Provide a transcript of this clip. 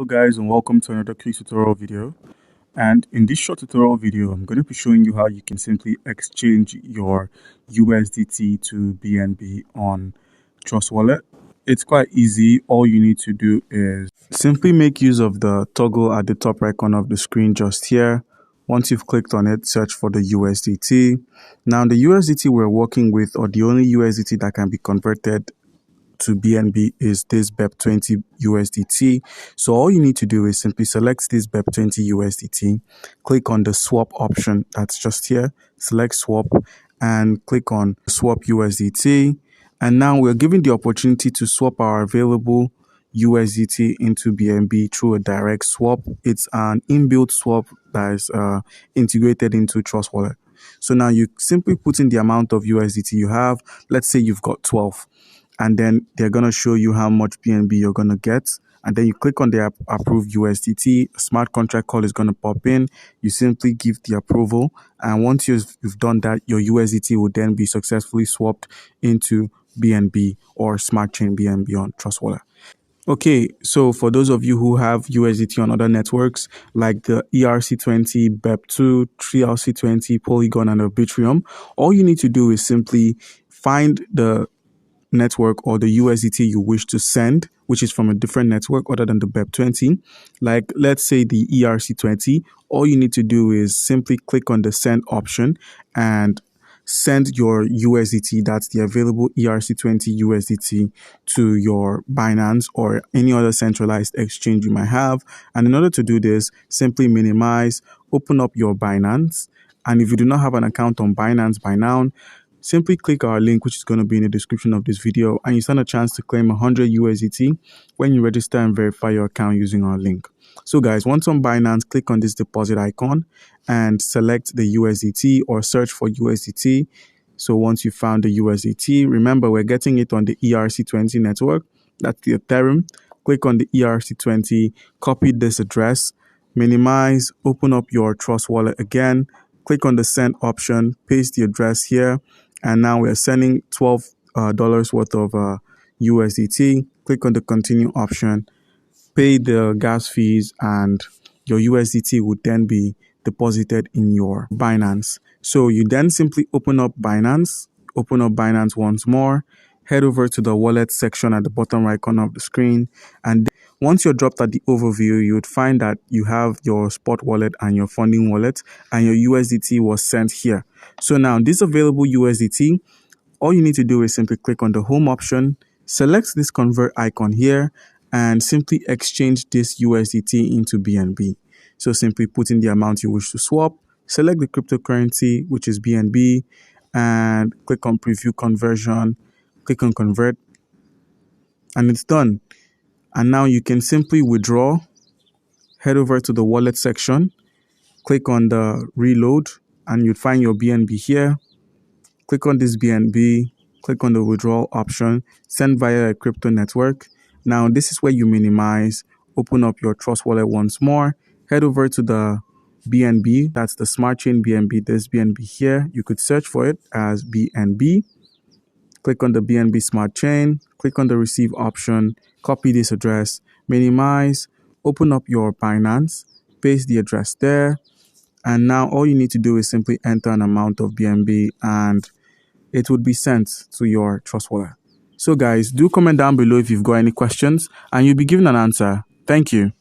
Hello guys, and welcome to another quick tutorial video. And in this short tutorial video, I'm going to be showing you how you can simply exchange your USDT to BNB on Trust Wallet. It's quite easy. All you need to do is simply make use of the toggle at the top right corner of the screen just here. Once you've clicked on it, search for the USDT. Now the USDT we're working with, or the only USDT that can be converted to BNB, is this BEP20 USDT. So all you need to do is simply select this BEP20 USDT, click on the swap option that's just here, select swap and click on swap USDT. And now we're given the opportunity to swap our available USDT into BNB through a direct swap. It's an inbuilt swap that is integrated into Trust Wallet. So now you simply put in the amount of USDT you have. Let's say you've got 12. And then they're going to show you how much BNB you're going to get. And then you click on the approved USDT. A smart contract call is going to pop in. You simply give the approval. And once you've done that, your USDT will then be successfully swapped into BNB or Smart Chain BNB on Trust Wallet. Okay, so for those of you who have USDT on other networks like the TRC20, BEP2, TRC20, Polygon, and Arbitrum, all you need to do is simply find the network or the USDT you wish to send, which is from a different network other than the BEP20. Like, let's say the ERC20, all you need to do is simply click on the send option and send your USDT, that's the available ERC20 USDT, to your Binance or any other centralized exchange you might have. And in order to do this, simply minimize, open up your Binance. And if you do not have an account on Binance by now, simply click our link, which is going to be in the description of this video, and you stand a chance to claim 100 USDT when you register and verify your account using our link. So guys, once on Binance, click on this deposit icon and select the USDT or search for USDT. So once you found the USDT, remember we're getting it on the ERC20 network. That's the Ethereum. Click on the ERC20, copy this address, minimize, open up your Trust Wallet again, click on the send option, paste the address here. And now we're sending $12 worth of USDT. Click on the continue option, pay the gas fees, and your USDT would then be deposited in your Binance. So you then simply open up Binance once more, head over to the wallet section at the bottom right corner of the screen. And once you're dropped at the overview, you would find that you have your spot wallet and your funding wallet, and your USDT was sent here. So now this available USDT, all you need to do is simply click on the home option, select this convert icon here, and simply exchange this USDT into BNB. So simply put in the amount you wish to swap, select the cryptocurrency, which is BNB, and click on preview conversion, click on convert, and it's done. And now you can simply withdraw, head over to the wallet section, click on the reload, and you'd find your BNB here. Click on this BNB, click on the withdrawal option, send via a crypto network. Now this is where you minimize, open up your Trust Wallet once more, head over to the BNB, that's the Smart Chain BNB, this BNB here. You could search for it as BNB. Click on the BNB Smart Chain, click on the receive option, copy this address, minimize, open up your Binance, paste the address there, and now all you need to do is simply enter an amount of BNB and it would be sent to your Trust Wallet. So guys, do comment down below if you've got any questions and you'll be given an answer. Thank you.